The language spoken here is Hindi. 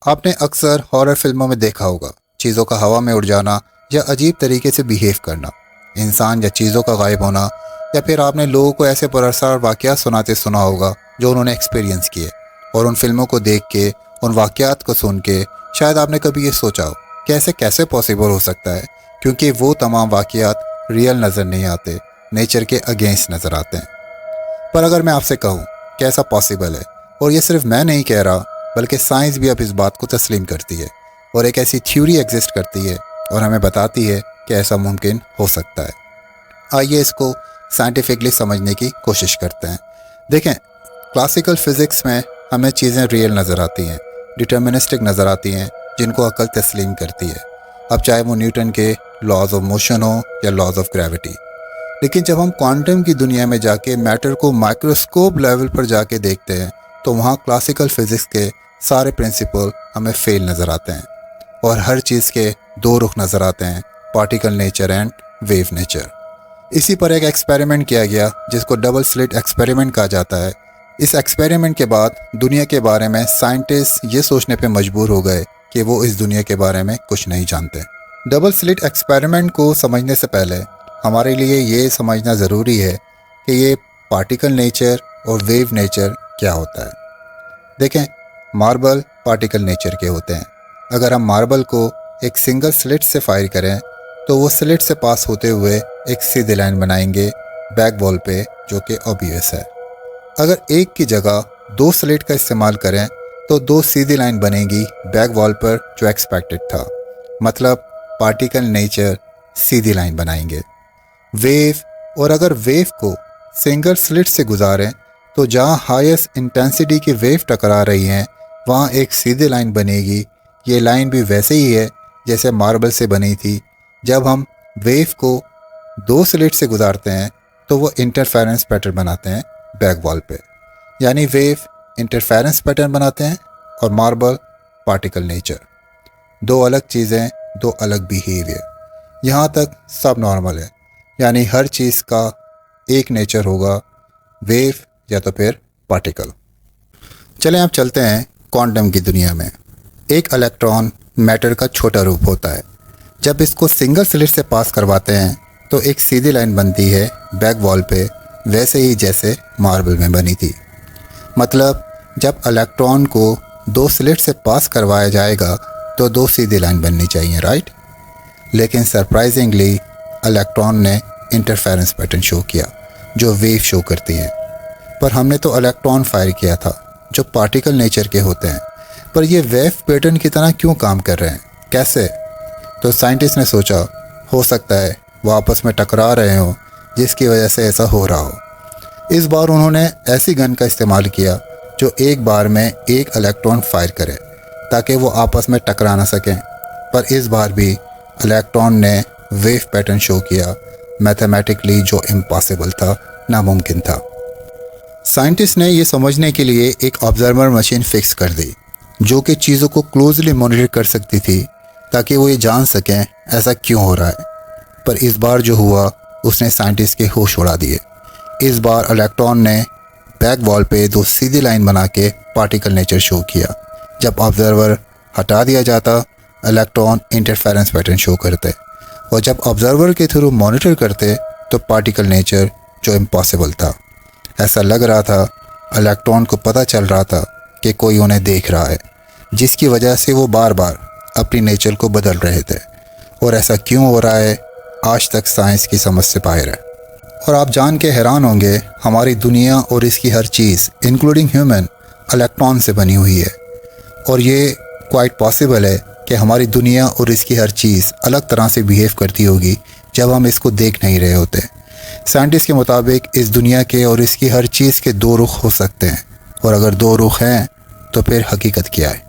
आपने अक्सर हॉरर फिल्मों में देखा होगा, चीज़ों का हवा में उड़ जाना या अजीब तरीके से बिहेव करना, इंसान या चीज़ों का गायब होना, या फिर आपने लोगों को ऐसे पुरअसरार वाक़यात सुनाते सुना होगा जो उन्होंने एक्सपीरियंस किए। और उन फिल्मों को देख के, उन वाक़यात को सुन के शायद आपने कभी ये सोचा हो कि ऐसे कैसे पॉसिबल हो सकता है, क्योंकि वो तमाम वाक़यात रियल नज़र नहीं आते, नेचर के अगेंस्ट नज़र आते हैं। पर अगर मैं आपसे कहूँ कि ऐसा पॉसिबल है, और ये सिर्फ मैं नहीं कह रहा बल्कि साइंस भी अब इस बात को तस्लीम करती है और एक ऐसी थ्योरी एग्जिस्ट करती है और हमें बताती है कि ऐसा मुमकिन हो सकता है। आइए इसको साइंटिफिकली समझने की कोशिश करते हैं। देखें, क्लासिकल फिज़िक्स में हमें चीज़ें रियल नज़र आती हैं, डिटर्मिनिस्टिक नज़र आती हैं, जिनको अक्ल तस्लीम करती है, अब चाहे वो न्यूटन के लॉज ऑफ मोशन हो या लॉज ऑफ ग्रेविटी। लेकिन जब हम क्वांटम की दुनिया में जाके मैटर को माइक्रोस्कोप लेवल पर जाके देखते हैं तो वहाँ क्लासिकल फिज़िक्स के सारे प्रिंसिपल हमें फेल नज़र आते हैं और हर चीज़ के दो रुख नज़र आते हैं, particle nature and wave nature. इसी पर एक एक्सपेरिमेंट किया गया जिसको डबल स्लिट एक्सपेरिमेंट कहा जाता है। इस एक्सपेरिमेंट के बाद दुनिया के बारे में साइंटिस्ट ये सोचने पे मजबूर हो गए कि वो इस दुनिया के बारे में कुछ नहीं जानते। डबल स्लिट एक्सपेरिमेंट को समझने से पहले हमारे लिए ये समझना ज़रूरी है कि ये पार्टिकल नेचर और वेव नेचर क्या होता है। देखें, मार्बल पार्टिकल नेचर के होते हैं। अगर हम मार्बल को एक सिंगल स्लिट से फायर करें तो वो स्लिट से पास होते हुए एक सीधी लाइन बनाएंगे बैक वॉल पे, जो कि ऑब्वियस है। अगर एक की जगह दो स्लिट का इस्तेमाल करें तो दो सीधी लाइन बनेगी बैक वॉल पर, जो एक्सपेक्टेड था। मतलब पार्टिकल नेचर सीधी लाइन बनाएंगे। वेव, और अगर वेव को सिंगल स्लिट से गुजारें तो जहाँ हाईएस्ट इंटेंसिटी की वेव टकरा रही हैं वहाँ एक सीधी लाइन बनेगी। ये लाइन भी वैसे ही है जैसे मार्बल से बनी थी। जब हम वेव को दो स्लिट से गुजारते हैं तो वो इंटरफेरेंस पैटर्न बनाते हैं बैक वॉल पे, यानी वेव इंटरफेरेंस पैटर्न बनाते हैं और मार्बल पार्टिकल नेचर। दो अलग चीज़ें, दो अलग बिहेवियर। यहाँ तक सब नॉर्मल है, यानी हर चीज़ का एक नेचर होगा, वेव या तो फिर पार्टिकल। चलें अब चलते हैं क्वांटम की दुनिया में। एक इलेक्ट्रॉन मैटर का छोटा रूप होता है। जब इसको सिंगल स्लिट से पास करवाते हैं तो एक सीधी लाइन बनती है बैक वॉल पे, वैसे ही जैसे मार्बल में बनी थी। मतलब जब इलेक्ट्रॉन को दो स्लिट से पास करवाया जाएगा तो दो सीधी लाइन बननी चाहिए, राइट। लेकिन सरप्राइजिंगली इलेक्ट्रॉन ने इंटरफेरेंस पैटर्न शो किया जो वेव शो करती है। पर हमने तो इलेक्ट्रॉन फायर किया था जो पार्टिकल नेचर के होते हैं, पर ये वेव पैटर्न की तरह क्यों काम कर रहे हैं, कैसे? तो साइंटिस्ट ने सोचा हो सकता है वो आपस में टकरा रहे हों जिसकी वजह से ऐसा हो रहा हो। इस बार उन्होंने ऐसी गन का इस्तेमाल किया जो एक बार में एक इलेक्ट्रॉन फायर करे ताकि वो आपस में टकरा ना सकें। पर इस बार भी इलेक्ट्रॉन ने वेव पैटर्न शो किया, मैथमेटिकली जो इम्पॉसिबल था, नामुमकिन था। साइंटिस्ट ने ये समझने के लिए एक ऑब्जर्वर मशीन फिक्स कर दी जो कि चीज़ों को क्लोजली मॉनिटर कर सकती थी ताकि वो ये जान सकें ऐसा क्यों हो रहा है। पर इस बार जो हुआ उसने साइंटिस्ट के होश उड़ा दिए। इस बार इलेक्ट्रॉन ने बैक वॉल पे दो सीधी लाइन बना के पार्टिकल नेचर शो किया। जब ऑब्जर्वर हटा दिया जाता इलेक्ट्रॉन इंटरफेरेंस पैटर्न शो करते, और जब ऑब्जर्वर के थ्रू मॉनिटर करते तो पार्टिकल नेचर, जो इम्पॉसिबल था। ऐसा लग रहा था इलेक्ट्रॉन को पता चल रहा था कि कोई उन्हें देख रहा है, जिसकी वजह से वो बार बार अपनी नेचर को बदल रहे थे। और ऐसा क्यों हो रहा है आज तक साइंस की समझ से बाहर है। और आप जान के हैरान होंगे, हमारी दुनिया और इसकी हर चीज़ इंक्लूडिंग ह्यूमन इलेक्ट्रॉन से बनी हुई है। और ये क्वाइट पॉसिबल है कि हमारी दुनिया और इसकी हर चीज़ अलग तरह से बिहेव करती होगी जब हम इसको देख नहीं रहे होते। साइंटिस्ट के मुताबिक इस दुनिया के और इसकी हर चीज़ के दो रुख हो सकते हैं, और अगर दो रुख हैं तो फिर हकीकत क्या है।